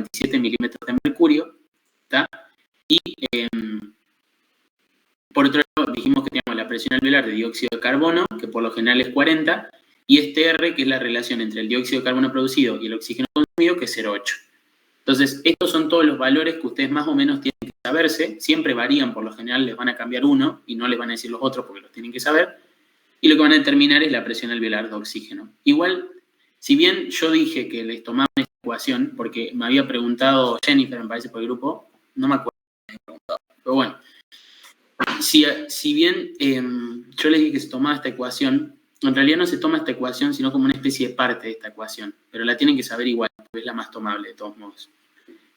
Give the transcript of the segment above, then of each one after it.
47 milímetros de mercurio, ¿tá? Y por otro lado, dijimos que teníamos la presión alveolar de dióxido de carbono, que por lo general es 40, y este R, que es la relación entre el dióxido de carbono producido y el oxígeno consumido, que es 0,8. Entonces, estos son todos los valores que ustedes más o menos tienen que saberse. Siempre varían, por lo general les van a cambiar uno y no les van a decir los otros porque los tienen que saber. Y lo que van a determinar es la presión alveolar de oxígeno. Igual, si bien yo dije que les tomaba esta ecuación, porque me había preguntado Jennifer, me parece, por el grupo, no me acuerdo, pero bueno. Si bien yo les dije que se tomaba esta ecuación, en realidad no se toma esta ecuación, sino como una especie de parte de esta ecuación. Pero la tienen que saber igual, porque es la más tomable de todos modos.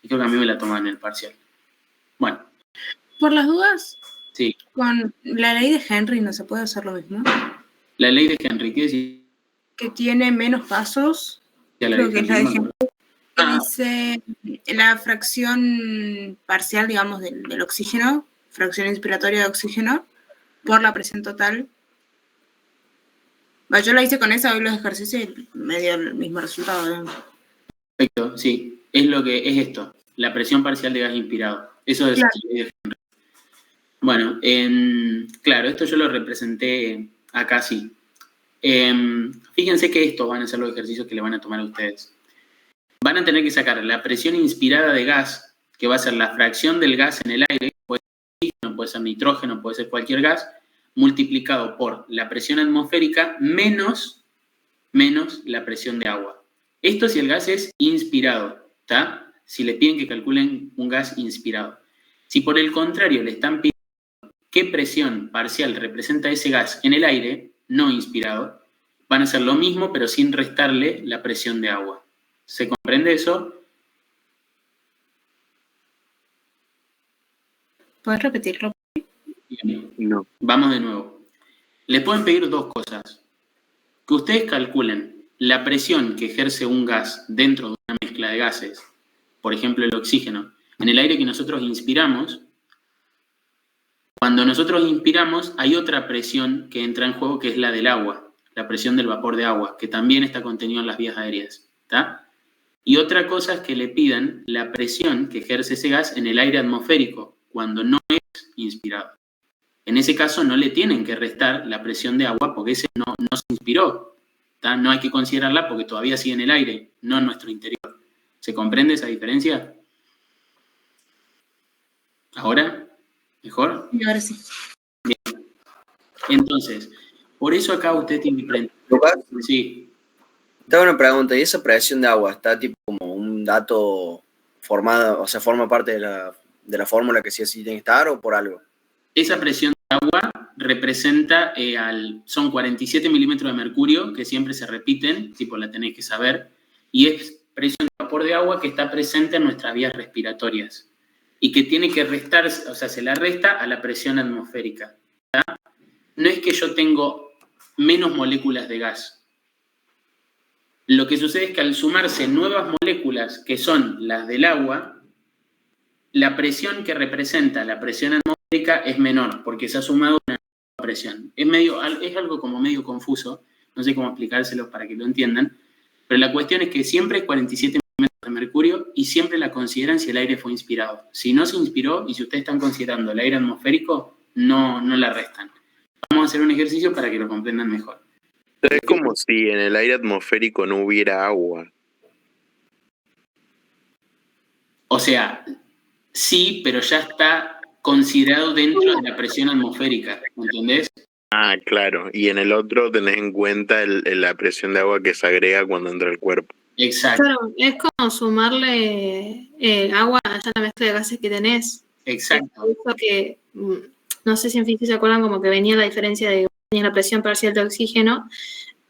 Y creo que a mí me la toman en el parcial. Bueno. Por las dudas, sí. Con la ley de Henry no se puede hacer lo mismo. La ley de Henry, ¿qué decís? Que tiene menos pasos. Creo que es la de Henry. Que dice la fracción parcial, digamos, del oxígeno, fracción inspiratoria de oxígeno, por la presión total. Yo la hice con esa, hoy los ejercicios y me dio el mismo resultado. Perfecto, sí. Es lo que es esto, la presión parcial de gas inspirado. Eso es claro. la ley de Henry. Bueno, claro, esto yo lo representé acá sí. Fíjense que estos van a ser los ejercicios que le van a tomar a ustedes. Van a tener que sacar la presión inspirada de gas, que va a ser la fracción del gas en el aire, puede ser oxígeno, puede ser nitrógeno, puede ser cualquier gas, multiplicado por la presión atmosférica menos la presión de agua. Esto si el gas es inspirado, ¿está? Si le piden que calculen un gas inspirado. Si por el contrario le están pidiendo qué presión parcial representa ese gas en el aire, no inspirado, van a hacer lo mismo, pero sin restarle la presión de agua. ¿Se comprende eso? ¿Puedes repetirlo? Bien. No. Vamos de nuevo. Les pueden pedir dos cosas. Que ustedes calculen la presión que ejerce un gas dentro de una mezcla de gases, por ejemplo el oxígeno, en el aire que nosotros inspiramos. Cuando nosotros inspiramos hay otra presión que entra en juego, que es la del agua, la presión del vapor de agua, que también está contenido en las vías aéreas, ¿está? Y otra cosa es que le pidan la presión que ejerce ese gas en el aire atmosférico, cuando no es inspirado. En ese caso no le tienen que restar la presión de agua porque ese no se inspiró, ¿tá? No hay que considerarla porque todavía sigue en el aire, no en nuestro interior. ¿Se comprende esa diferencia? ¿Ahora? ¿Mejor? Y ahora sí. Bien. Entonces, por eso acá usted tiene que aprender. Sí. Te hago una pregunta, ¿y esa presión de agua está tipo como un dato formado, o sea, forma parte de la fórmula que sí así tiene que estar o por algo? Esa presión de agua representa, son 47 milímetros de mercurio, que siempre se repiten, tipo la tenéis que saber, y es presión de vapor de agua que está presente en nuestras vías respiratorias y que tiene que restar, o sea, se la resta a la presión atmosférica, ¿tá? No es que yo tengo menos moléculas de gas. Lo que sucede es que al sumarse nuevas moléculas, que son las del agua, la presión que representa la presión atmosférica es menor, porque se ha sumado una nueva presión. Es algo como medio confuso, no sé cómo explicárselos para que lo entiendan, pero la cuestión es que siempre es 47 milímetros de mercurio y siempre la consideran si el aire fue inspirado. Si no se inspiró y si ustedes están considerando el aire atmosférico, no la restan. Vamos a hacer un ejercicio para que lo comprendan mejor. Es como si en el aire atmosférico no hubiera agua. O sea, sí, pero ya está considerado dentro de la presión atmosférica, ¿entendés? Ah, claro. Y en el otro tenés en cuenta la presión de agua que se agrega cuando entra al cuerpo. Exacto. Claro, es como sumarle agua a la mezcla de gases que tenés. Exacto. Es que, no sé si en física se acuerdan como que venía la diferencia de la presión parcial de oxígeno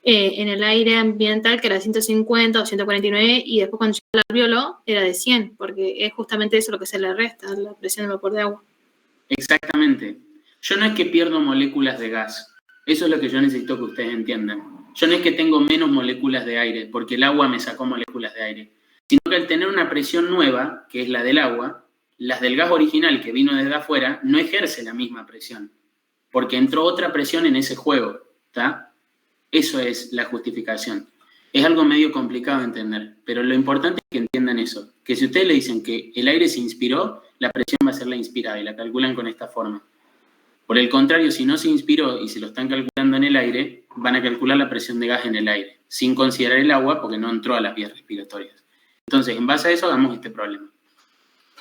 en el aire ambiental, que era 150 o 149, y después cuando llegó al alvéolo era de 100, porque es justamente eso lo que se le resta, la presión del vapor de agua. Exactamente. Yo no es que pierdo moléculas de gas. Eso es lo que yo necesito que ustedes entiendan. Yo no es que tengo menos moléculas de aire, porque el agua me sacó moléculas de aire, sino que al tener una presión nueva, que es la del agua, las del gas original que vino desde afuera no ejerce la misma presión, porque entró otra presión en ese juego, ¿está? Eso es la justificación. Es algo medio complicado de entender, pero lo importante es que entiendan eso, que si ustedes le dicen que el aire se inspiró, la presión va a ser la inspirada y la calculan con esta forma. Por el contrario, si no se inspiró y se lo están calculando en el aire, van a calcular la presión de gas en el aire, sin considerar el agua porque no entró a las vías respiratorias. Entonces, en base a eso, hagamos este problema,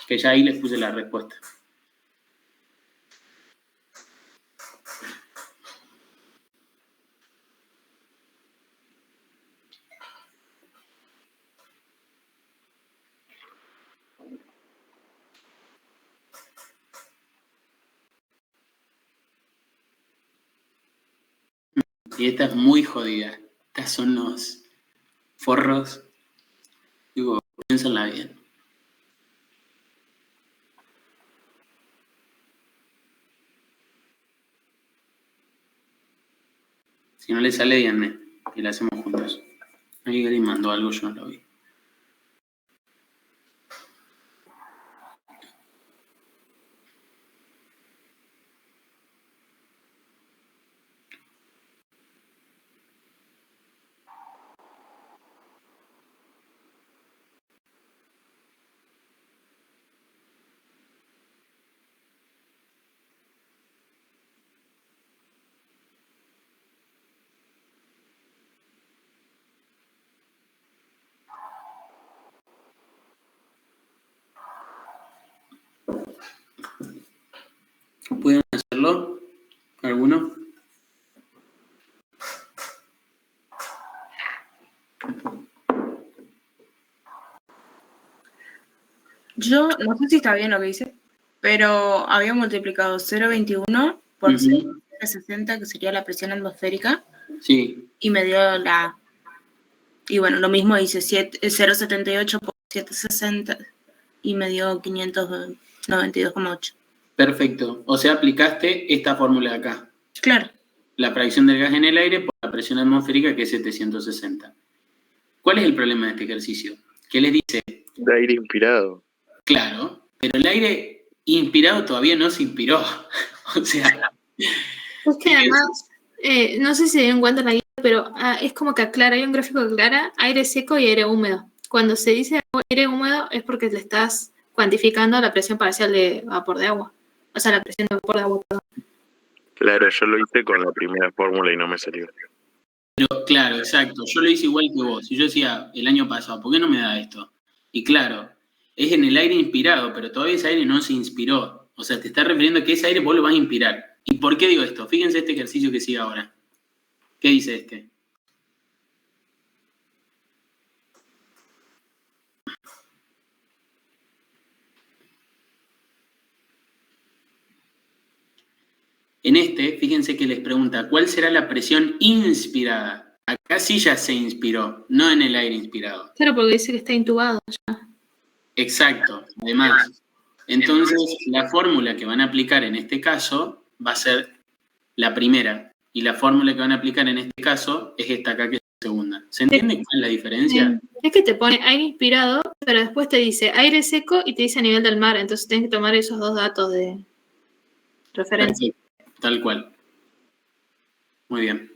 que ya ahí les puse la respuesta. Y esta es muy jodida. Estas son los forros. Digo, piénsenla bien. Si no le sale, díganme. Y la hacemos juntos. Alguien mandó algo, yo no lo vi. ¿Pueden hacerlo? ¿Alguno? Yo no sé si está bien lo que hice, pero había multiplicado 0,21 por 0,60, que sería la presión atmosférica. Sí. Y me dio la... Y bueno, lo mismo hice 0,78 por 7,60 y me dio 592,8. Perfecto. O sea, aplicaste esta fórmula de acá. Claro. La fracción del gas en el aire por la presión atmosférica, que es 760. ¿Cuál es el problema de este ejercicio? ¿Qué les dice? De aire inspirado. Claro, pero el aire inspirado todavía no se inspiró. O sea... Es que además, no sé si se dieron cuenta en la guía, pero es como que aclara, hay un gráfico que aclara aire seco y aire húmedo. Cuando se dice aire húmedo es porque le estás cuantificando la presión parcial de vapor de agua. O sea, la presión de vapor de agua, perdón. Claro, yo lo hice con la primera fórmula y no me salió. Pero, claro, exacto. Yo lo hice igual que vos. Y yo decía el año pasado, ¿por qué no me da esto? Y claro, es en el aire inspirado, pero todavía ese aire no se inspiró. O sea, te está refiriendo a que ese aire vos lo vas a inspirar. ¿Y por qué digo esto? Fíjense este ejercicio que sigue ahora. ¿Qué dice este? En este, fíjense que les pregunta, ¿cuál será la presión inspirada? Acá sí ya se inspiró, no en el aire inspirado. Claro, porque dice que está intubado ya. Exacto, además. Entonces, la fórmula que van a aplicar en este caso va a ser la primera. Y la fórmula que van a aplicar en este caso es esta acá, que es la segunda. ¿Se entiende cuál es la diferencia? Es que te pone aire inspirado, pero después te dice aire seco y te dice a nivel del mar. Entonces tienes que tomar esos dos datos de referencia. Perfecto. Tal cual. Muy bien.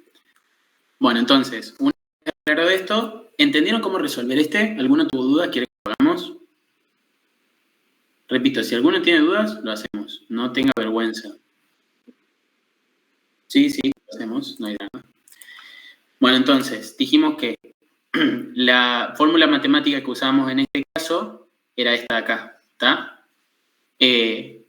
Bueno, entonces, una vez aclarado esto, ¿entendieron cómo resolver este? ¿Alguno tuvo dudas? ¿Quiere que lo hagamos? Repito, si alguno tiene dudas, lo hacemos. No tenga vergüenza. Sí, lo hacemos, no hay drama. Bueno, entonces, dijimos que la fórmula matemática que usábamos en este caso era esta de acá, ¿está?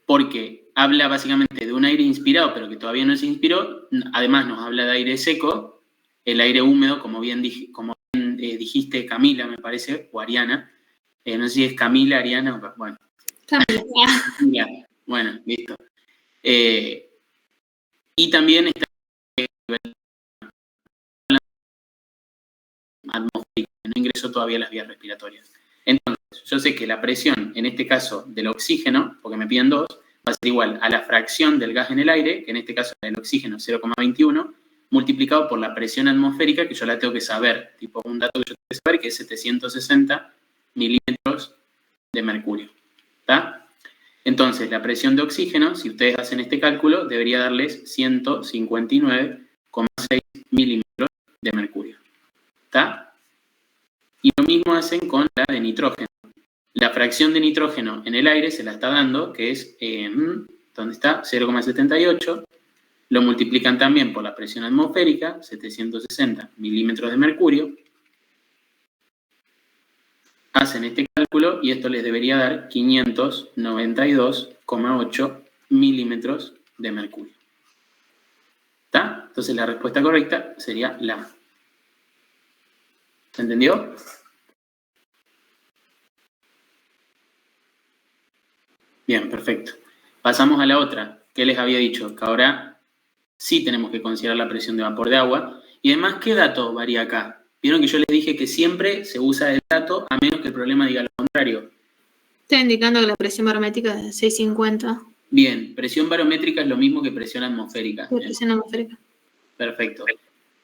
Porque habla básicamente de un aire inspirado, pero que todavía no se inspiró. Además, nos habla de aire seco, el aire húmedo, como bien dijiste, Camila, me parece, o Ariana. No sé si es Camila, Ariana, o bueno. Camila. Bueno, listo. Y también está atmosférica, no ingresó todavía a las vías respiratorias. Entonces, yo sé que la presión, en este caso del oxígeno, porque me piden 2, va a ser igual a la fracción del gas en el aire, que en este caso el oxígeno 0,21, multiplicado por la presión atmosférica, que yo la tengo que saber, tipo un dato que yo tengo que saber, que es 760 milímetros de mercurio. ¿Está? Entonces, la presión de oxígeno, si ustedes hacen este cálculo, debería darles 159,6 milímetros de mercurio. ¿Está? Y lo mismo hacen con la de nitrógeno. La fracción de nitrógeno en el aire se la está dando, que es, ¿dónde está? 0,78. Lo multiplican también por la presión atmosférica, 760 milímetros de mercurio. Hacen este cálculo y esto les debería dar 592,8 milímetros de mercurio. ¿Está? Entonces la respuesta correcta sería la. ¿Se entendió? Bien, perfecto. Pasamos a la otra, que les había dicho, que ahora sí tenemos que considerar la presión de vapor de agua. Y además, ¿qué dato varía acá? Vieron que yo les dije que siempre se usa el dato, a menos que el problema diga lo contrario. Está indicando que la presión barométrica es de 650. Bien, presión barométrica es lo mismo que presión atmosférica. Presión atmosférica. Perfecto.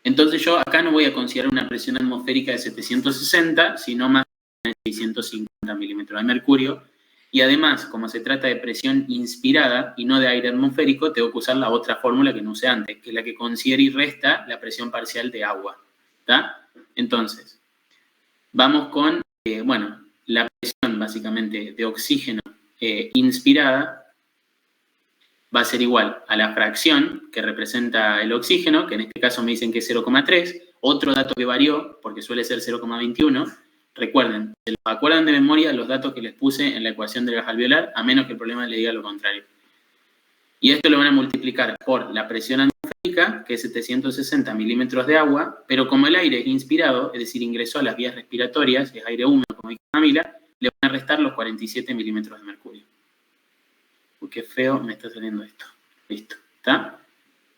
Entonces yo acá no voy a considerar una presión atmosférica de 760, sino más de 650 milímetros de mercurio. Y además, como se trata de presión inspirada y no de aire atmosférico, tengo que usar la otra fórmula que no usé antes, que es la que considera y resta la presión parcial de agua. ¿Está? Entonces, vamos con, la presión básicamente de oxígeno inspirada va a ser igual a la fracción que representa el oxígeno, que en este caso me dicen que es 0,3. Otro dato que varió, porque suele ser 0,21. Recuerden, se los acuerdan de memoria los datos que les puse en la ecuación del gas alveolar, a menos que el problema le diga lo contrario. Y esto lo van a multiplicar por la presión atmosférica, que es 760 milímetros de agua, pero como el aire es inspirado, es decir, ingresó a las vías respiratorias, es aire húmedo, como dijo Camila, le van a restar los 47 milímetros de mercurio. Uy, qué feo me está saliendo esto. Listo, ¿está?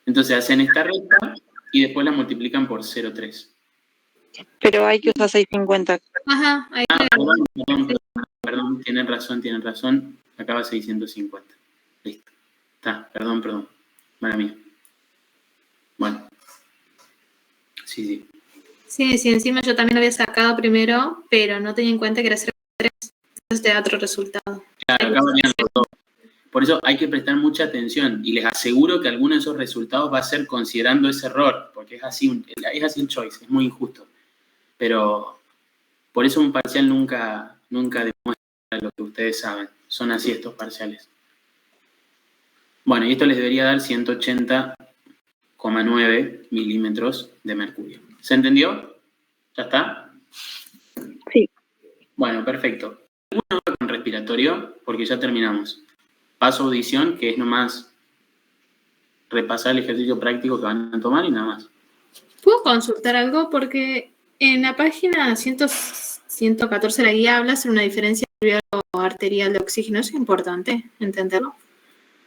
Entonces hacen esta resta y después la multiplican por 0,3. Pero hay que usar 650. Ajá, ahí Perdón, tienen razón. Acaba 650. Listo. Está, perdón. Mala mía. Bueno. Sí. Sí, encima yo también lo había sacado primero, pero no tenía en cuenta que era 0,3. Entonces te da otro resultado. Claro, acá varían los dos. Por eso hay que prestar mucha atención y les aseguro que alguno de esos resultados va a ser considerando ese error, porque es así el choice, es muy injusto. Pero por eso un parcial nunca demuestra lo que ustedes saben. Son así estos parciales. Bueno, y esto les debería dar 180,9 milímetros de mercurio. ¿Se entendió? ¿Ya está? Sí. Bueno, perfecto. ¿Alguna duda con respiratorio? Porque ya terminamos. Paso audición, que es nomás repasar el ejercicio práctico que van a tomar y nada más. ¿Puedo consultar algo? Porque en la página 114 de la guía habla sobre una diferencia arterial de oxígeno. ¿Es importante entenderlo?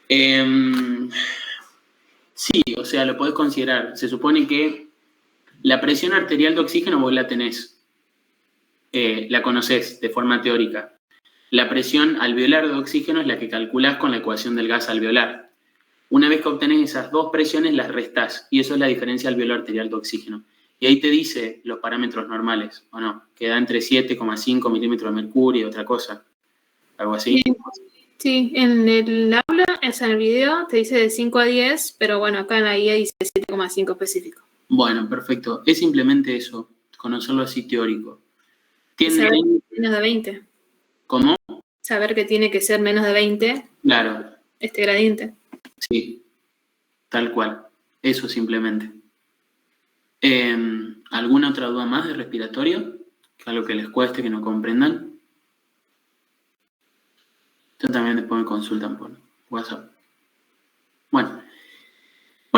Sí, o sea, lo podés considerar. Se supone que la presión arterial de oxígeno vos la tenés. La conocés de forma teórica. La presión alveolar de oxígeno es la que calculás con la ecuación del gas alveolar. Una vez que obtenés esas dos presiones, las restás. Y eso es la diferencia alveolar arterial de oxígeno. Y ahí te dice los parámetros normales, ¿o no? Que da entre 7,5 milímetros de mercurio y otra cosa. Algo así. Sí, en el aula, en el video, te dice de 5 a 10, pero bueno, acá en la guía dice 7,5 específico. Bueno, perfecto. Es simplemente eso, conocerlo así teórico. Saber menos de 20. ¿Cómo? Saber que tiene que ser menos de 20. Claro. Este gradiente. Sí, tal cual. Eso simplemente. ¿Alguna otra duda más de respiratorio? Algo que les cueste, que no comprendan. Esto también después me consultan por WhatsApp. Bueno,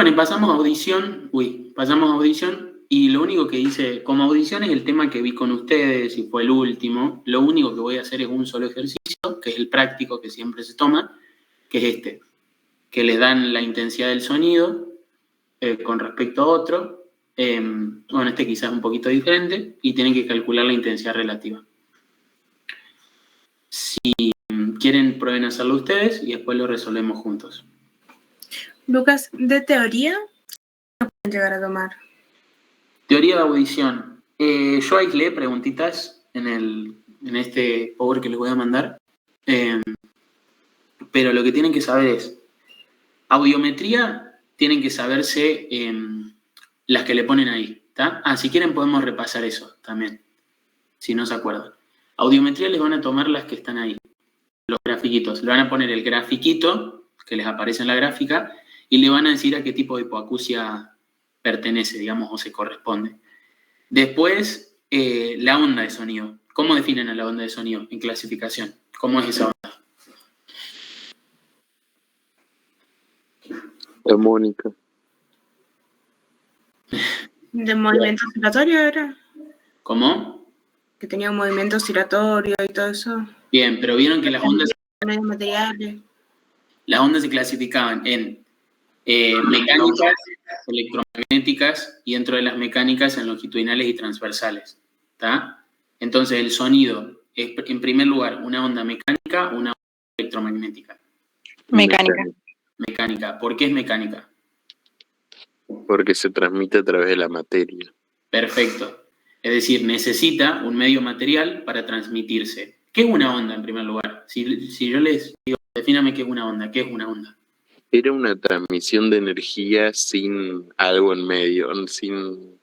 y pasamos a audición. Pasamos a audición y lo único que hice, como audición es el tema que vi con ustedes y fue el último, lo único que voy a hacer es un solo ejercicio, que es el práctico que siempre se toma, que es este, que les dan la intensidad del sonido con respecto a otro. Este quizás es un poquito diferente y tienen que calcular la intensidad relativa. Si quieren, prueben a hacerlo ustedes y después lo resolvemos juntos. Lucas, de teoría, ¿no pueden llegar a tomar? Teoría de audición. Yo aislé preguntitas en este power que les voy a mandar. Pero lo que tienen que saber es, audiometría tienen que saberse las que le ponen ahí, ¿está? Si quieren podemos repasar eso también. si no se acuerdan. Audiometría les van a tomar las que están ahí, los grafiquitos. Le van a poner el grafiquito que les aparece en la gráfica y le van a decir a qué tipo de hipoacusia pertenece, digamos, o se corresponde. Después, la onda de sonido. ¿Cómo definen a la onda de sonido en clasificación? ¿Cómo es esa onda? Armónica. ¿De movimiento oscilatorio era? ¿Cómo? Que tenía un movimiento oscilatorio y todo eso. Bien, pero vieron que las ondas Materiales. se clasificaban en mecánicas, electromagnéticas y dentro de las mecánicas en longitudinales y transversales. ¿Está? Entonces el sonido es, en primer lugar, una onda mecánica o una onda electromagnética. Mecánica. Mecánica. ¿Por qué es mecánica? Porque se transmite a través de la materia. Perfecto. Es decir, necesita un medio material para transmitirse. ¿Qué es una onda en primer lugar? Si yo les digo, defíname qué es una onda. ¿Qué es una onda? Era una transmisión de energía sin algo en medio, sin...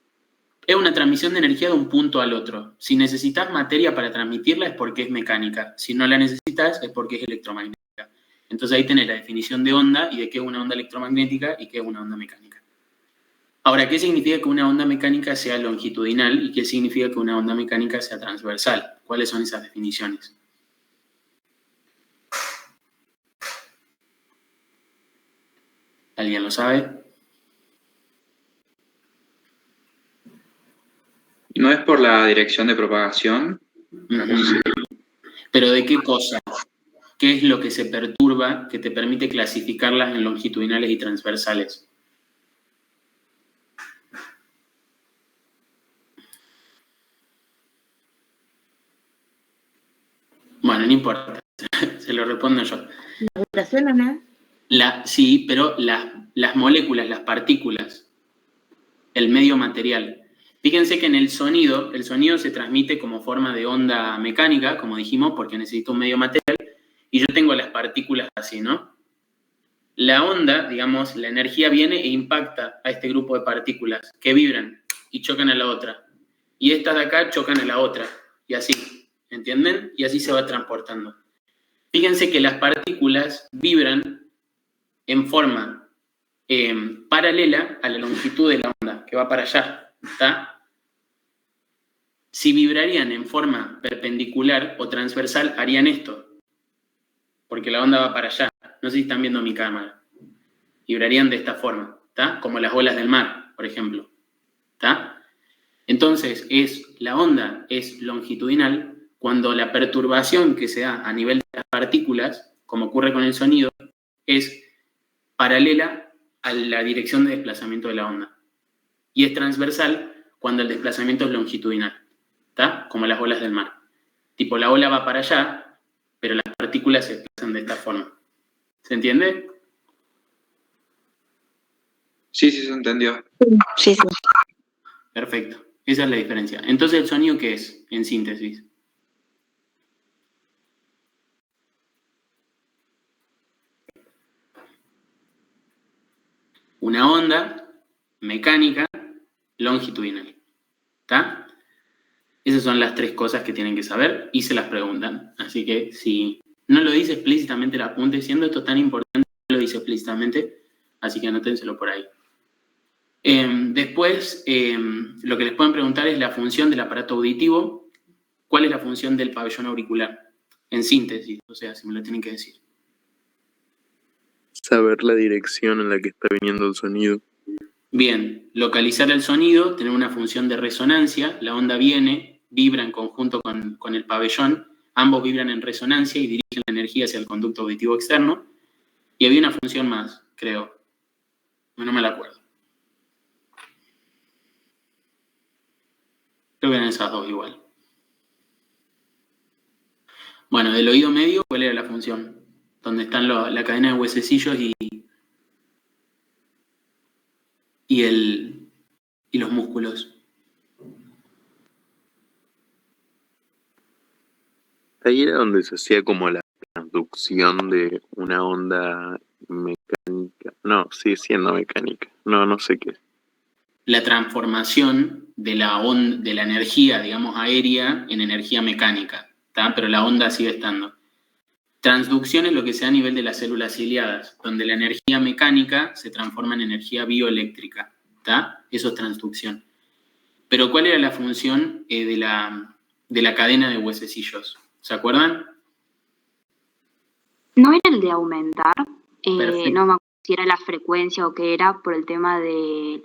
Es una transmisión de energía de un punto al otro. Si necesitas materia para transmitirla es porque es mecánica. Si no la necesitas es porque es electromagnética. Entonces ahí tenés la definición de onda y de qué es una onda electromagnética y qué es una onda mecánica. Ahora, ¿qué significa que una onda mecánica sea longitudinal y qué significa que una onda mecánica sea transversal? ¿Cuáles son esas definiciones? ¿Alguien lo sabe? ¿No es por la dirección de propagación? ¿Pero de qué cosa? ¿Qué es lo que se perturba que te permite clasificarlas en longitudinales y transversales? Bueno, no importa, se lo respondo yo. ¿Las vibraciones, no? Sí, pero las moléculas, las partículas, el medio material. Fíjense que en el sonido se transmite como forma de onda mecánica, como dijimos, porque necesita un medio material, y yo tengo las partículas así, ¿no? La onda, digamos, la energía viene e impacta a este grupo de partículas que vibran y chocan a la otra. Y estas de acá chocan a la otra, y así, ¿entienden? Y así se va transportando. Fíjense que las partículas vibran en forma paralela a la longitud de la onda, que va para allá, ¿está? Si vibrarían en forma perpendicular o transversal, harían esto, porque la onda va para allá. No sé si están viendo mi cámara. Vibrarían de esta forma, ¿está? Como las olas del mar, por ejemplo, ¿está? Entonces, la onda es longitudinal cuando la perturbación que se da a nivel de las partículas, como ocurre con el sonido, es paralela a la dirección de desplazamiento de la onda. Y es transversal cuando el desplazamiento es longitudinal, ¿está? Como las olas del mar. Tipo, la ola va para allá, pero las partículas se desplazan de esta forma. ¿Se entiende? Sí, se entendió. Sí. Perfecto. Esa es la diferencia. Entonces, ¿el sonido qué es, en síntesis? Una onda mecánica longitudinal. ¿Está? Esas son las tres cosas que tienen que saber y se las preguntan. Así que si no lo dice explícitamente el apunte, siendo esto tan importante, no lo dice explícitamente, así que anótenselo por ahí. Después, lo que les pueden preguntar es la función del aparato auditivo. ¿Cuál es la función del pabellón auricular? En síntesis, o sea, si me lo tienen que decir. Saber la dirección en la que está viniendo el sonido. Bien, localizar el sonido, tener una función de resonancia, la onda viene, vibra en conjunto con el pabellón, ambos vibran en resonancia y dirigen la energía hacia el conducto auditivo externo, y había una función más, creo, no me la acuerdo. Creo que eran esas dos igual. Bueno, del oído medio, ¿cuál era la función? Donde están la cadena de huesecillos y los músculos. Ahí era donde se hacía como la transducción de una onda mecánica. No, sigue siendo mecánica. No sé qué. La transformación de la energía, digamos, aérea en energía mecánica, ¿tá? Pero la onda sigue estando. Transducción es lo que se da a nivel de las células ciliadas, donde la energía mecánica se transforma en energía bioeléctrica, ¿tá? Eso es transducción. Pero ¿cuál era la función de la cadena de huesecillos? ¿Se acuerdan? ¿No era el de aumentar? Perfecto. No me acuerdo si era la frecuencia o qué era por el tema de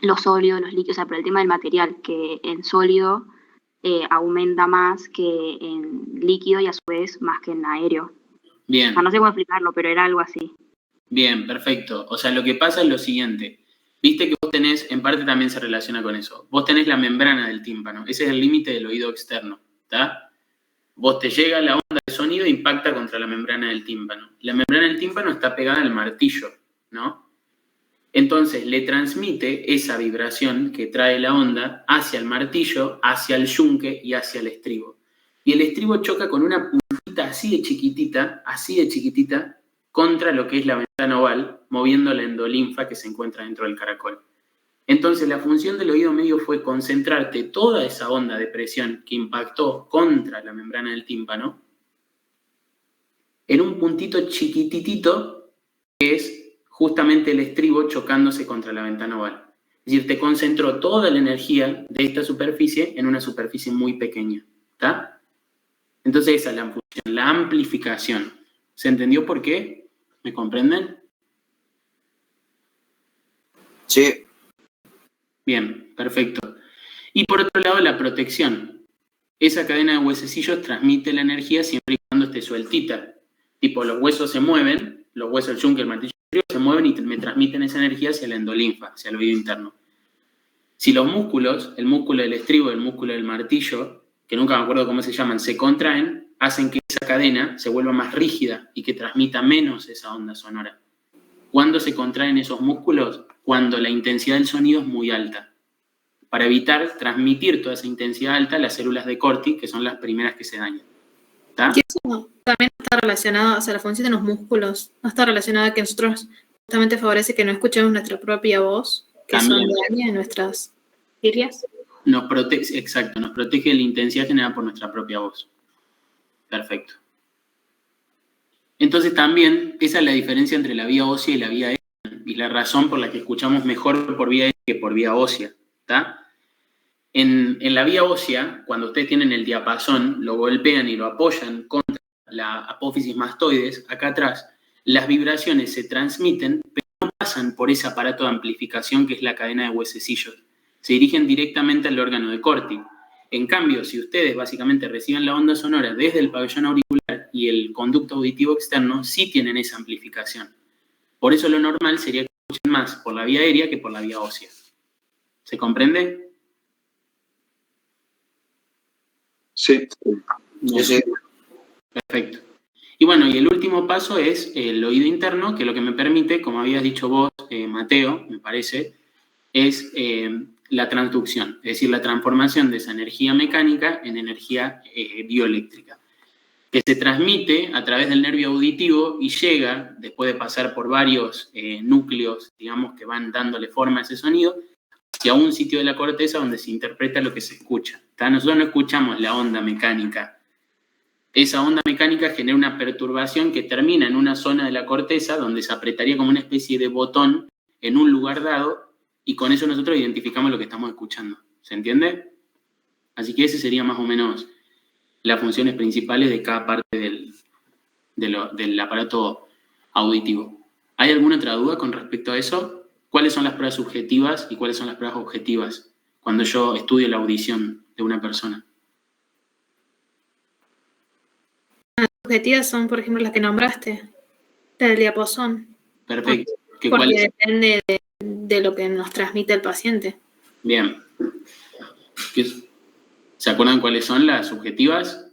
los sólidos, los líquidos, o sea, por el tema del material, que en sólido aumenta más que en líquido y a su vez más que en aéreo. Bien. O sea, no sé cómo explicarlo, pero era algo así. Bien, perfecto. O sea, lo que pasa es lo siguiente. Viste que vos tenés, en parte también se relaciona con eso, vos tenés la membrana del tímpano, ese es el límite del oído externo, ¿tá? Vos te llega la onda de sonido e impacta contra la membrana del tímpano. La membrana del tímpano está pegada al martillo, ¿no? Entonces le transmite esa vibración que trae la onda hacia el martillo, hacia el yunque y hacia el estribo. Y el estribo choca con una puntita así de chiquitita, contra lo que es la ventana oval, moviendo la endolinfa que se encuentra dentro del caracol. Entonces, la función del oído medio fue concentrarte toda esa onda de presión que impactó contra la membrana del tímpano en un puntito chiquititito que es justamente el estribo chocándose contra la ventana oval. Es decir, te concentró toda la energía de esta superficie en una superficie muy pequeña, ¿está? Entonces, esa es la función, la amplificación. ¿Se entendió por qué? ¿Me comprenden? Sí. Bien, perfecto. Y por otro lado, la protección. Esa cadena de huesecillos transmite la energía siempre y cuando esté sueltita. Tipo, los huesos se mueven, los huesos del yunque, el martillo se mueven y me transmiten esa energía hacia la endolinfa, hacia el oído interno. Si los músculos, el músculo del estribo y el músculo del martillo, que nunca me acuerdo cómo se llaman, se contraen, hacen que esa cadena se vuelva más rígida y que transmita menos esa onda sonora. ¿Cuándo se contraen esos músculos? Cuando la intensidad del sonido es muy alta. Para evitar transmitir toda esa intensidad alta a las células de Corti, que son las primeras que se dañan. ¿Está? Y eso también está relacionado, o sea, la función de los músculos, no está relacionada a que nosotros justamente favorece que no escuchemos nuestra propia voz, que También. son dañas en nuestras cilias. Nos protege, exacto, nos protege de la intensidad generada por nuestra propia voz. Perfecto. Entonces también, esa es la diferencia entre la vía ósea y la vía aérea, y la razón por la que escuchamos mejor por vía aérea que por vía ósea, ¿está? En la vía ósea, cuando ustedes tienen el diapasón, lo golpean y lo apoyan contra la apófisis mastoides, acá atrás, las vibraciones se transmiten, pero no pasan por ese aparato de amplificación que es la cadena de huesecillos. Se dirigen directamente al órgano de Corti. En cambio, si ustedes básicamente reciben la onda sonora desde el pabellón auricular y el conducto auditivo externo, sí tienen esa amplificación. Por eso lo normal sería que escuchen más por la vía aérea que por la vía ósea. ¿Se comprende? Sí. Sí. Perfecto. Y bueno, y el último paso es el oído interno, que lo que me permite, como habías dicho vos, Mateo, me parece, es la transducción, es decir, la transformación de esa energía mecánica en energía bioeléctrica, que se transmite a través del nervio auditivo y llega, después de pasar por varios núcleos, digamos, que van dándole forma a ese sonido, hacia un sitio de la corteza donde se interpreta lo que se escucha. ¿Tá? Nosotros no escuchamos la onda mecánica. Esa onda mecánica genera una perturbación que termina en una zona de la corteza donde se apretaría como una especie de botón en un lugar dado y con eso nosotros identificamos lo que estamos escuchando. ¿Se entiende? Así que ese sería más o menos las funciones principales de cada parte del aparato auditivo. ¿Hay alguna otra duda con respecto a eso? ¿Cuáles son las pruebas subjetivas y cuáles son las pruebas objetivas cuando yo estudio la audición de una persona? Las objetivas son, por ejemplo, las que nombraste, la del diapasón. Perfecto. Porque depende de lo que nos transmite el paciente. Bien. ¿Se acuerdan cuáles son las subjetivas?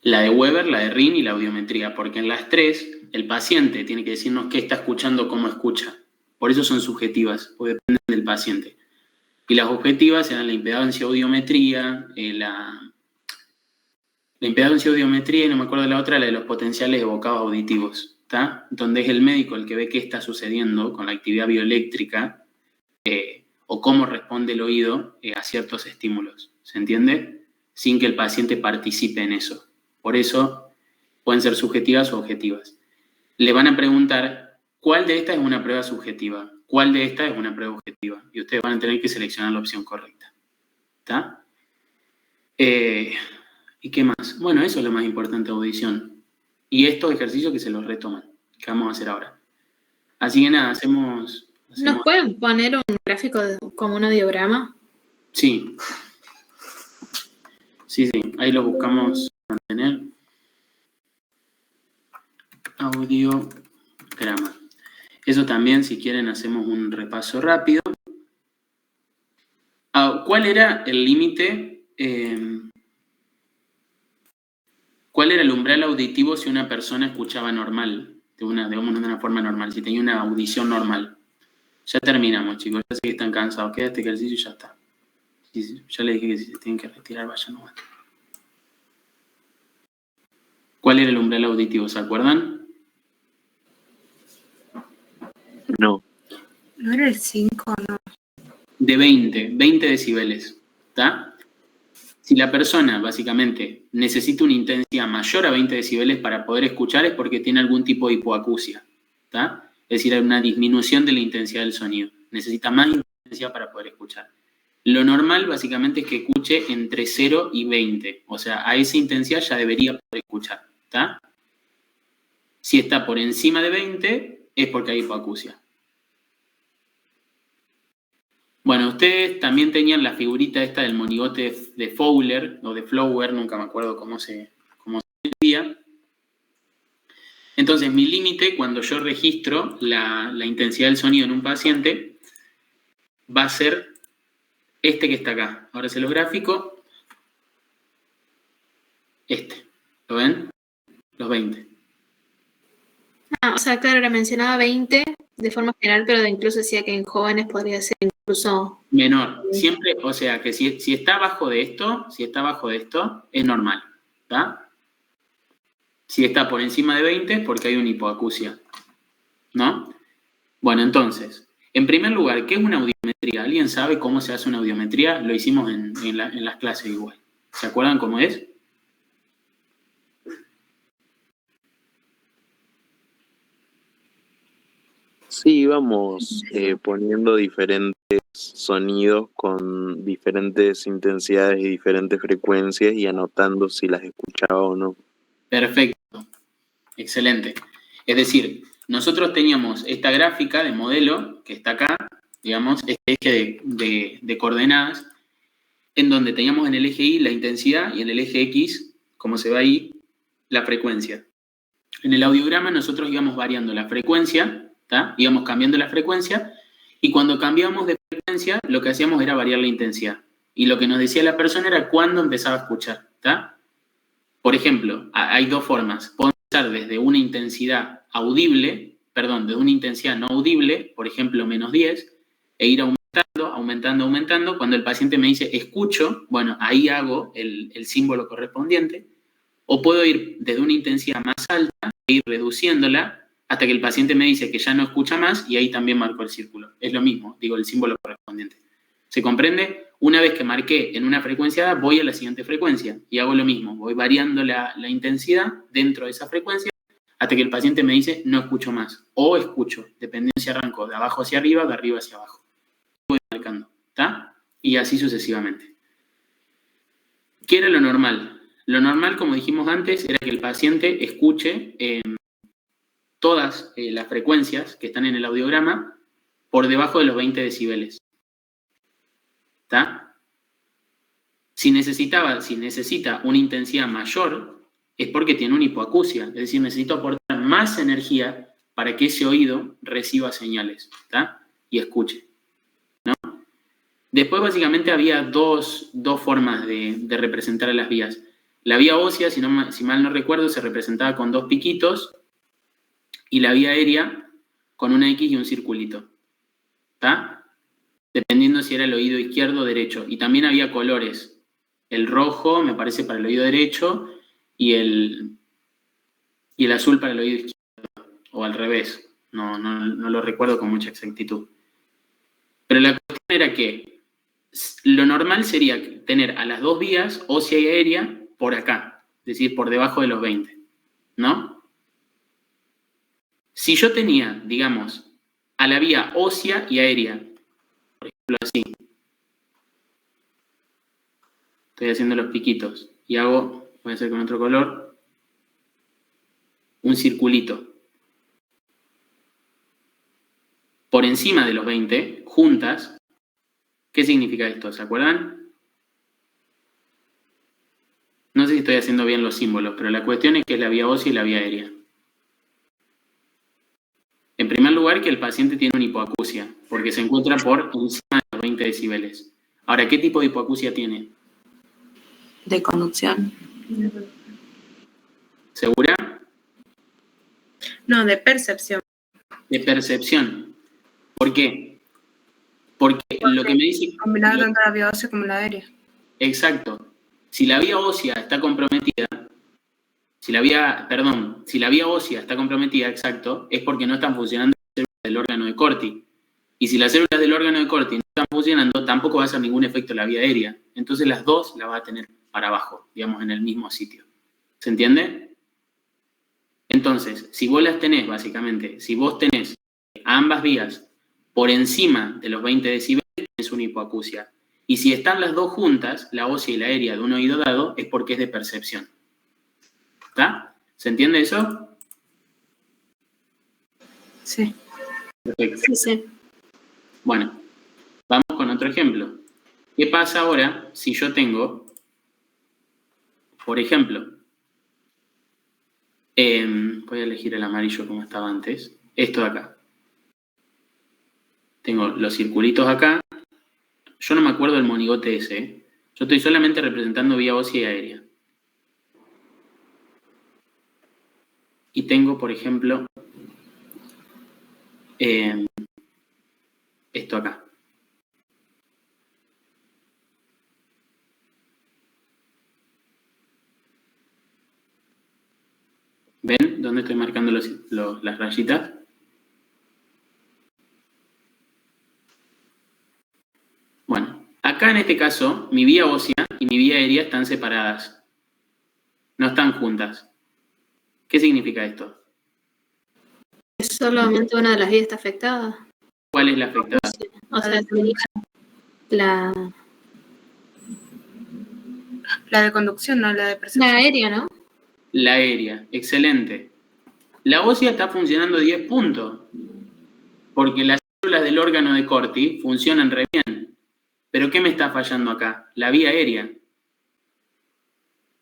La de Weber, la de Rin y la audiometría, porque en las tres el paciente tiene que decirnos qué está escuchando, cómo escucha. Por eso son subjetivas, porque dependen del paciente. Y las objetivas eran la impedancia audiometría, La impedancia audiometría, y no me acuerdo de la otra, la de los potenciales evocados auditivos, ¿está? Donde es el médico el que ve qué está sucediendo con la actividad bioeléctrica o cómo responde el oído a ciertos estímulos, ¿se entiende? Sin que el paciente participe en eso. Por eso pueden ser subjetivas o objetivas. Le van a preguntar cuál de estas es una prueba subjetiva, cuál de estas es una prueba objetiva, y ustedes van a tener que seleccionar la opción correcta, ¿está? ¿Y qué más? Bueno, eso es lo más importante de audición. Y estos ejercicios que se los retoman, que vamos a hacer ahora. Así que nada, hacemos... ¿Nos pueden poner un gráfico como un audiograma? Sí. Sí, ahí lo buscamos mantener. Audiograma. Eso también, si quieren, hacemos un repaso rápido. ¿Cuál era el límite? ¿Cuál era el umbral auditivo si una persona escuchaba normal? De una forma normal, si tenía una audición normal. Ya terminamos, chicos. Ya sé que están cansados. Queda este ejercicio y ya está. Ya les dije que si se tienen que retirar, vayan nomás. ¿Cuál era el umbral auditivo? ¿Se acuerdan? No. ¿No era el 5 no? De 20 decibeles. ¿Está? Si la persona, básicamente, necesita una intensidad mayor a 20 decibeles para poder escuchar, es porque tiene algún tipo de hipoacusia. ¿Está? Es decir, hay una disminución de la intensidad del sonido. Necesita más intensidad para poder escuchar. Lo normal, básicamente, es que escuche entre 0 y 20. O sea, a esa intensidad ya debería poder escuchar. ¿Está? Si está por encima de 20, es porque hay hipoacusia. Bueno, ustedes también tenían la figurita esta del monigote de Fowler, o de Flower, nunca me acuerdo cómo se decía. Entonces, mi límite, cuando yo registro la intensidad del sonido en un paciente, va a ser este que está acá. Ahora se los gráfico. Este. ¿Lo ven? Los 20. O sea, claro, le mencionaba 20 de forma general, pero incluso decía que en jóvenes podría ser incluso... Menor. Siempre, o sea, que si está abajo de esto, es normal. ¿Está? Si está por encima de 20 es porque hay una hipoacusia, ¿no? Bueno, entonces, en primer lugar, ¿qué es una audiometría? ¿Alguien sabe cómo se hace una audiometría? Lo hicimos en las clases igual. ¿Se acuerdan cómo es? Sí, íbamos poniendo diferentes sonidos con diferentes intensidades y diferentes frecuencias y anotando si las escuchaba o no. Perfecto. Excelente. Es decir, nosotros teníamos esta gráfica de modelo que está acá, digamos, este eje de coordenadas, en donde teníamos en el eje Y la intensidad y en el eje X, como se ve ahí, la frecuencia. En el audiograma nosotros íbamos variando la frecuencia, ¿tá? Íbamos cambiando la frecuencia, y cuando cambiábamos de frecuencia, lo que hacíamos era variar la intensidad. Y lo que nos decía la persona era cuándo empezaba a escuchar, ¿tá? Por ejemplo, hay dos formas. Podemos empezar desde una intensidad audible, desde una intensidad no audible, por ejemplo, -10, e ir aumentando. Cuando el paciente me dice escucho, bueno, ahí hago el símbolo correspondiente. O puedo ir desde una intensidad más alta e ir reduciéndola hasta que el paciente me dice que ya no escucha más y ahí también marco el círculo. Es lo mismo, digo el símbolo correspondiente. ¿Se comprende? Una vez que marqué en una frecuencia, voy a la siguiente frecuencia y hago lo mismo. Voy variando la intensidad dentro de esa frecuencia hasta que el paciente me dice no escucho más. O escucho, dependiendo si arranco de abajo hacia arriba o de arriba hacia abajo. Voy marcando, ¿está? Y así sucesivamente. ¿Qué era lo normal? Lo normal, como dijimos antes, era que el paciente escuche todas las frecuencias que están en el audiograma por debajo de los 20 decibeles. ¿Está? Si necesita una intensidad mayor, es porque tiene una hipoacusia, es decir, necesito aportar más energía para que ese oído reciba señales, ¿está? Y escuche, ¿no? Después, básicamente, había dos formas de representar las vías. La vía ósea, si mal no recuerdo, se representaba con 2 piquitos, y la vía aérea con una X y un circulito, ¿está? Dependiendo si era el oído izquierdo o derecho. Y también había colores. El rojo, me parece, para el oído derecho, y el azul para el oído izquierdo, o al revés. No lo recuerdo con mucha exactitud. Pero la cuestión era que lo normal sería tener a las dos vías, ósea y aérea, por acá, es decir, por debajo de los 20, ¿no? Si yo tenía, digamos, a la vía ósea y aérea, por ejemplo así, estoy haciendo los piquitos, y voy a hacer con otro color, un circulito. Por encima de los 20, juntas, ¿qué significa esto? ¿Se acuerdan? No sé si estoy haciendo bien los símbolos, pero la cuestión es que es la vía ósea y la vía aérea. En primer lugar, que el paciente tiene una hipoacusia, porque se encuentra por encima de los 20 decibeles. Ahora, ¿qué tipo de hipoacusia tiene? De conducción. ¿Segura? No, de percepción. De percepción. ¿Por qué? Porque lo que me dice... Combinada tanto la vía ósea como la aérea. Exacto. Si la vía ósea está comprometida, si la vía ósea está comprometida, exacto, es porque no están funcionando las células del órgano de Corti. Y si las células del órgano de Corti no están funcionando, tampoco va a hacer ningún efecto en la vía aérea. Entonces las dos la va a tener para abajo, digamos, en el mismo sitio. ¿Se entiende? Entonces, si vos las tenés, básicamente, si vos tenés a ambas vías por encima de los 20 decibeles, tenés una hipoacusia. Y si están las dos juntas, la ósea y la aérea de un oído dado, es porque es de percepción. ¿Está? ¿Se entiende eso? Sí. Perfecto. Sí, sí. Bueno, vamos con otro ejemplo. ¿Qué pasa ahora si yo tengo, por ejemplo, voy a elegir el amarillo como estaba antes, esto de acá. Tengo los circulitos acá. Yo no me acuerdo del monigote ese, ¿eh? Yo estoy solamente representando vía ósea y aérea. Y tengo, por ejemplo, esto acá. ¿Ven dónde estoy marcando las rayitas? Bueno, acá en este caso, mi vía ósea y mi vía aérea están separadas. No están juntas. ¿Qué significa esto? Solamente una de las vías está afectada. ¿Cuál es la afectada? O sea, sería La de conducción, no la de percepción. la aérea, ¿no? La aérea, excelente. La ósea está funcionando 10 puntos, porque las células del órgano de Corti funcionan re bien. ¿Pero qué me está fallando acá? La vía aérea.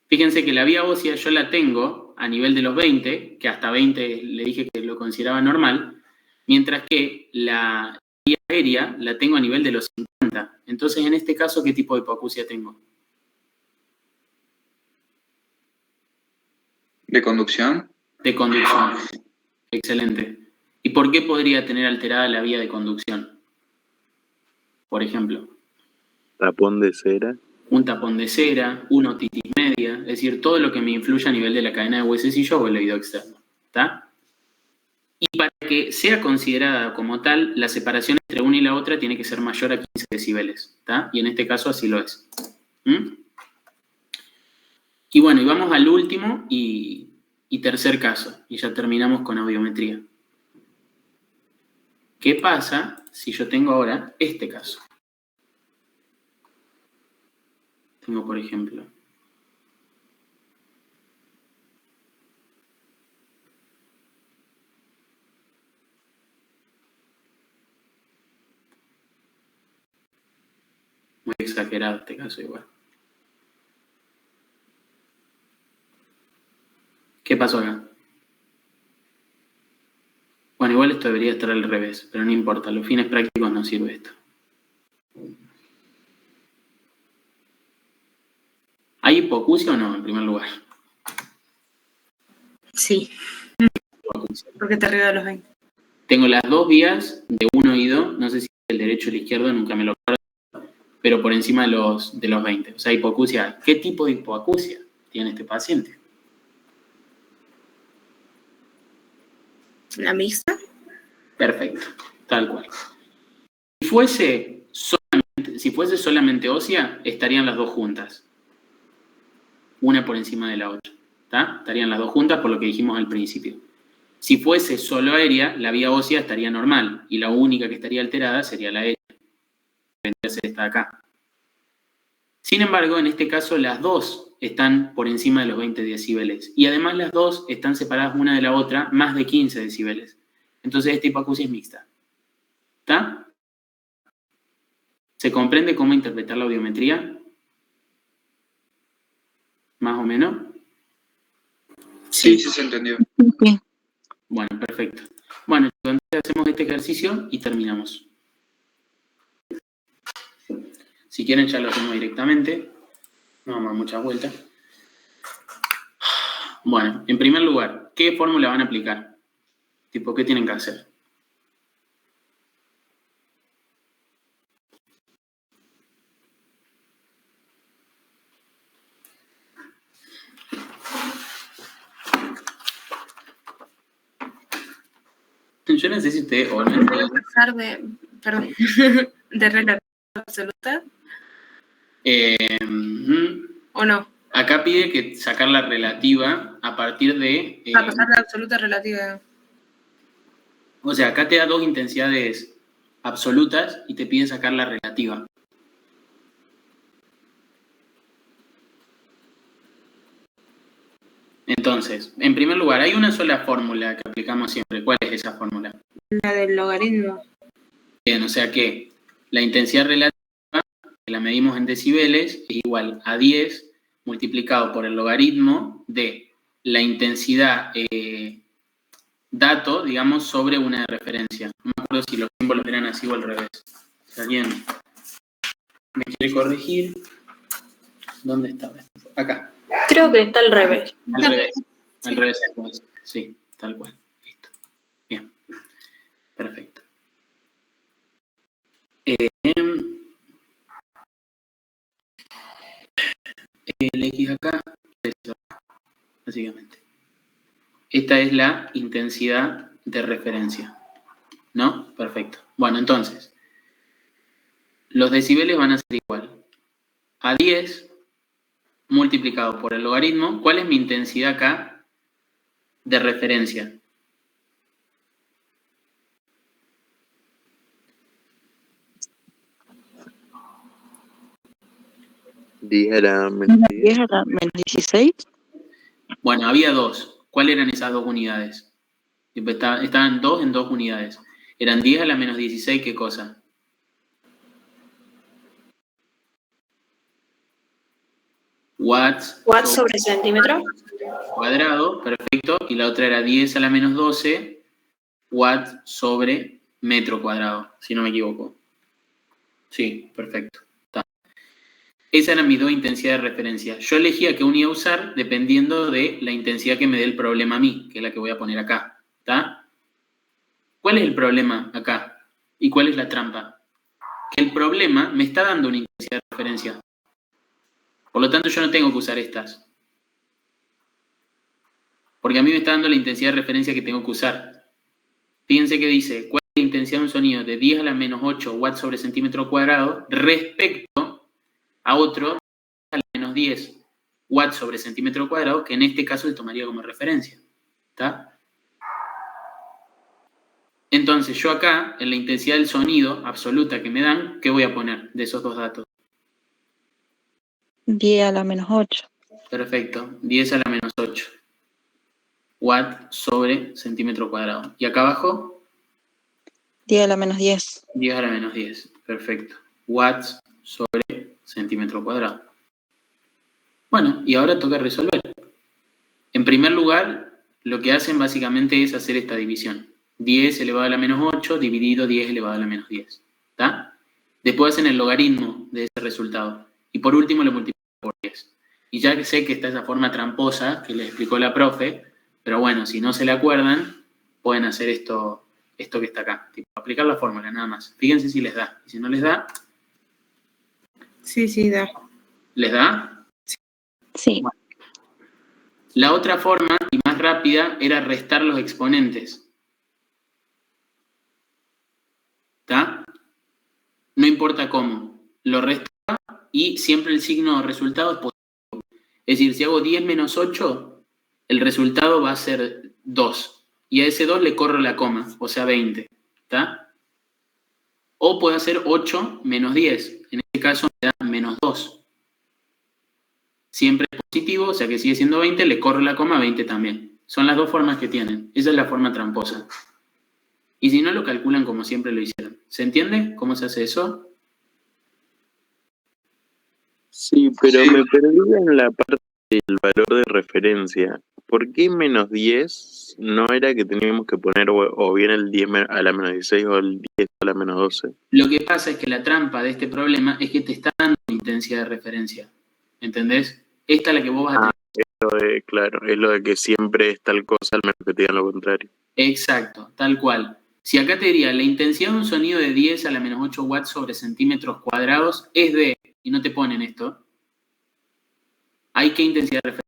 Fíjense que la vía ósea yo la tengo a nivel de los 20, que hasta 20 le dije que lo consideraba normal, mientras que la vía aérea la tengo a nivel de los 50. Entonces, en este caso, ¿qué tipo de hipoacusia tengo? ¿De conducción? De conducción. Excelente. ¿Y por qué podría tener alterada la vía de conducción? Por ejemplo. Tapón de cera. Un tapón de cera, una otitis media, es decir, todo lo que me influye a nivel de la cadena de huesecillos o el oído externo. ¿Está? Y para que sea considerada como tal, la separación entre una y la otra tiene que ser mayor a 15 decibeles. ¿Está? Y en este caso así lo es. Y bueno, y vamos al último y tercer caso. Y ya terminamos con audiometría. ¿Qué pasa si yo tengo ahora este caso? Tengo, por ejemplo, muy exagerado este caso igual. ¿Qué pasó acá? Bueno, igual esto debería estar al revés, pero no importa, a los fines prácticos no sirve esto. ¿Hay hipoacusia o no, en primer lugar? Sí. Porque está arriba de los 20. Tengo las dos vías de un oído, no sé si el derecho o el izquierdo, nunca me lo acuerdo, pero por encima de los 20. O sea, hipoacusia. ¿Qué tipo de hipoacusia tiene este paciente? La mixta. Perfecto, tal cual. Si fuese solamente ósea, estarían las dos juntas. Una por encima de la otra. ¿Tá? Estarían las dos juntas por lo que dijimos al principio. Si fuese solo aérea, la vía ósea estaría normal y la única que estaría alterada sería la aérea. Vendría a ser esta de acá. Sin embargo, en este caso las dos están por encima de los 20 decibeles y además las dos están separadas una de la otra más de 15 decibeles. Entonces esta hipoacusia es mixta. ¿Está? ¿Se comprende cómo interpretar la audiometría? ¿Más o menos? Sí, se entendió. Sí. Bueno, perfecto. Bueno, entonces hacemos este ejercicio y terminamos. Si quieren ya lo hacemos directamente. No vamos a dar muchas vueltas. Bueno, en primer lugar, ¿qué fórmula van a aplicar? Tipo, ¿qué tienen que hacer? Yo no sé si usted o no. Voy a pasar de relatividad absoluta. ¿O no? Acá pide que sacar la relativa a partir de... A pasar de absoluta a relativa. O sea, acá te da dos intensidades absolutas y te pide sacar la relativa. Entonces, en primer lugar, hay una sola fórmula que aplicamos siempre. ¿Cuál es esa fórmula? La del logaritmo. Bien, o sea que la intensidad relativa, que la medimos en decibeles, es igual a 10 multiplicado por el logaritmo de la intensidad dato, digamos, sobre una de referencia. No me acuerdo si los símbolos eran así o al revés. Si alguien me quiere corregir. ¿Dónde estaba? Acá. Creo que está al revés. Al revés. Al revés. Sí, tal cual. Listo. Bien. Perfecto. El X acá, básicamente. Esta es la intensidad de referencia. ¿No? Perfecto. Bueno, entonces, los decibeles van a ser igual a 10 multiplicado por el logaritmo. ¿Cuál es mi intensidad acá de referencia? ¿10 a la menos 10? 10 a la menos 16. Bueno, había dos. ¿Cuáles eran esas dos unidades? Estaban dos en dos unidades. Eran 10 a la menos 16, ¿qué cosa? Watts Sobre centímetro. Cuadrado, perfecto. Y la otra era 10 a la menos 12 watts sobre metro cuadrado, si no me equivoco. Sí, perfecto. Está. Esas eran mis dos intensidades de referencia. Yo elegía qué unidad usar dependiendo de la intensidad que me dé el problema a mí, que es la que voy a poner acá. ¿Está? ¿Cuál es el problema acá? ¿Y cuál es la trampa? Que el problema me está dando una intensidad de referencia. Por lo tanto, yo no tengo que usar estas. Porque a mí me está dando la intensidad de referencia que tengo que usar. Fíjense que dice, ¿cuál es la intensidad de un sonido de 10 a la menos 8 watts sobre centímetro cuadrado respecto a otro a la menos 10 watts sobre centímetro cuadrado, que en este caso se tomaría como referencia? ¿Está? Entonces, yo acá, en la intensidad del sonido absoluta que me dan, ¿qué voy a poner de esos dos datos? 10 a la menos 8. Perfecto, 10 a la menos 8 watt sobre centímetro cuadrado. ¿Y acá abajo? 10 a la menos 10. 10 a la menos 10, perfecto. Watts sobre centímetro cuadrado. Bueno, y ahora toca resolver. En primer lugar, lo que hacen básicamente es hacer esta división. 10 elevado a la menos 8 dividido 10 elevado a la menos 10. ¿Está? Después hacen el logaritmo de ese resultado. Y por último lo multiplican por 10. Y ya que sé que está esa forma tramposa que les explicó la profe, pero bueno, si no se le acuerdan, pueden hacer esto que está acá. Tipo, aplicar la fórmula, nada más. Fíjense si les da. Y si no les da... Sí, da. ¿Les da? Sí. Bueno. La otra forma, y más rápida, era restar los exponentes. ¿Está? No importa cómo. Lo resto y siempre el signo resultado es positivo. Es decir, si hago 10 menos 8, el resultado va a ser 2. Y a ese 2 le corro la coma, o sea 20. ¿Está? O puedo hacer 8 menos 10. En este caso me da menos 2. Siempre es positivo, o sea que sigue siendo 20, le corro la coma 20 también. Son las dos formas que tienen. Esa es la forma tramposa. Y si no, lo calculan como siempre lo hicieron. ¿Se entiende cómo se hace eso? Sí, pero me perdí en la parte del valor de referencia. ¿Por qué menos 10 no era que teníamos que poner o bien el 10 a la menos 16 o el 10 a la menos 12? Lo que pasa es que la trampa de este problema es que te está dando una intensidad de referencia. ¿Entendés? Esta es la que vos vas a tener. Claro, es lo de que siempre es tal cosa, al menos que te digan lo contrario. Exacto, tal cual. Si acá te diría, la intensidad de un sonido de 10 a la menos 8 watts sobre centímetros cuadrados es de, y no te ponen esto, ¿hay qué intensidad de referencia?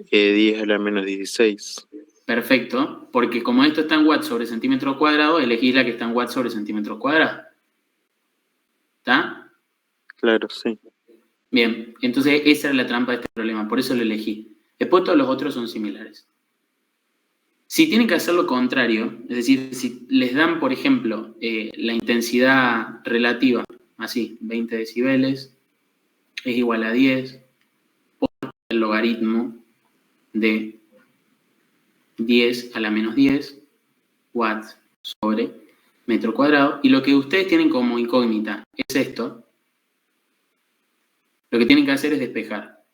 10 a la menos 16. Perfecto, porque como esto está en watts sobre centímetros cuadrados, elegís la que está en watts sobre centímetros cuadrados. ¿Está? Claro, sí. Bien, entonces esa es la trampa de este problema, por eso lo elegí. Después todos los otros son similares. Si tienen que hacer lo contrario, es decir, si les dan, por ejemplo, la intensidad relativa, así, 20 decibeles, es igual a 10 por el logaritmo de 10 a la menos 10 watts sobre metro cuadrado, y lo que ustedes tienen como incógnita es esto, lo que tienen que hacer es despejar.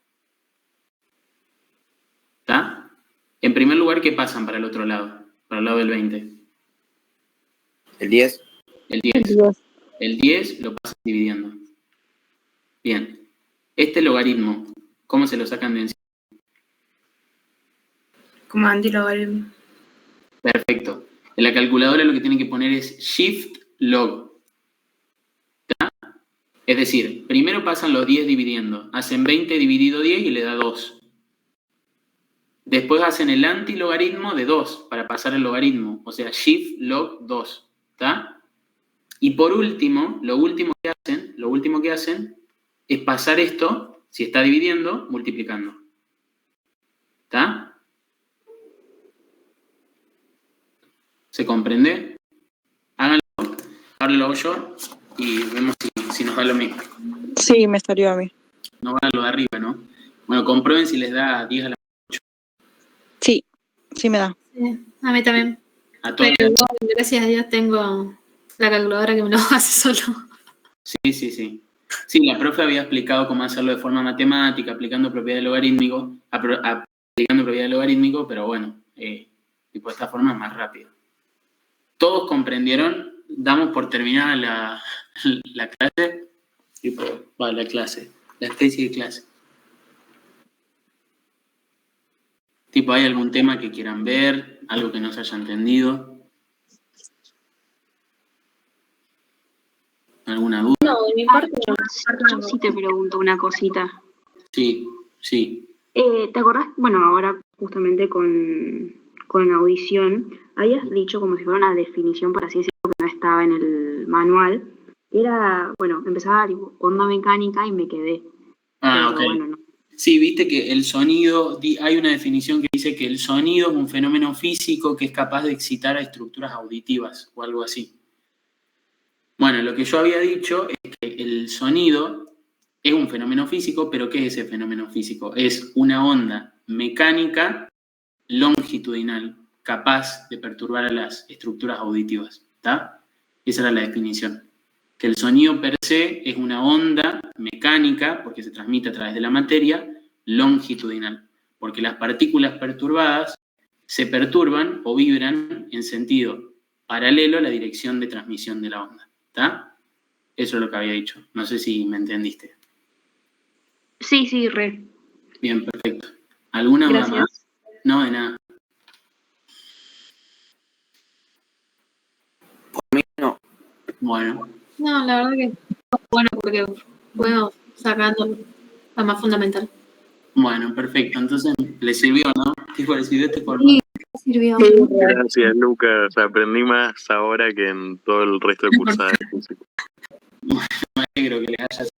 ¿Está? En primer lugar, ¿qué pasan para el otro lado? Para el lado del 20. ¿El 10? El 10. El 10 lo pasan dividiendo. Bien. Este logaritmo, ¿cómo se lo sacan de encima? Como antilogaritmo. Perfecto. En la calculadora lo que tienen que poner es shift log. ¿Está? Es decir, primero pasan los 10 dividiendo. Hacen 20 dividido 10 y le da 2. Después hacen el antilogaritmo de 2 para pasar el logaritmo, o sea, shift log 2, ¿está? Y por último, lo último que hacen es pasar esto, si está dividiendo, multiplicando. ¿Está? ¿Se comprende? Háganlo, ahora lo hago yo y vemos si nos da lo mismo. Sí, me salió a mí. No van a lo de arriba, ¿no? Bueno, comprueben si les da 10 a la... Sí, sí me da. Sí, a mí también. A todos. Pero igual, gracias a Dios tengo la calculadora que me lo hace solo. Sí. Sí, la profe había explicado cómo hacerlo de forma matemática, aplicando propiedades logarítmico, pero bueno, tipo de esta forma es más rápido. ¿Todos comprendieron? Damos por terminada la clase, la especie de clase. Tipo, ¿hay algún tema que quieran ver? ¿Algo que no se haya entendido? ¿Alguna duda? No, de mi parte no. Yo sí te pregunto una cosita. Sí. ¿Te acordás? Bueno, ahora justamente con la audición, habías dicho como si fuera una definición, por así decirlo, que no estaba en el manual. Era, bueno, empezaba tipo, onda mecánica y me quedé. Ah, pero, ok. bueno, no. Sí, viste que el sonido, hay una definición que dice que el sonido es un fenómeno físico que es capaz de excitar a estructuras auditivas o algo así. Bueno, lo que yo había dicho es que el sonido es un fenómeno físico, pero ¿qué es ese fenómeno físico? Es una onda mecánica longitudinal capaz de perturbar a las estructuras auditivas, ¿está? Esa era la definición. Que el sonido per se es una onda mecánica, porque se transmite a través de la materia, longitudinal, porque las partículas perturbadas se perturban o vibran en sentido paralelo a la dirección de transmisión de la onda, ¿está? Eso es lo que había dicho. No sé si me entendiste. Sí, re. Bien, perfecto. ¿Alguna duda más? No, de nada. Por mí no. Bueno. No, la verdad que es bueno porque puedo sacando lo más fundamental. Bueno, perfecto. Entonces, ¿le sirvió, no? ¿Le sirvió este formato? Sí, sirvió. Gracias, Lucas. Aprendí más ahora que en todo el resto de cursadas de física. Me alegro que les haya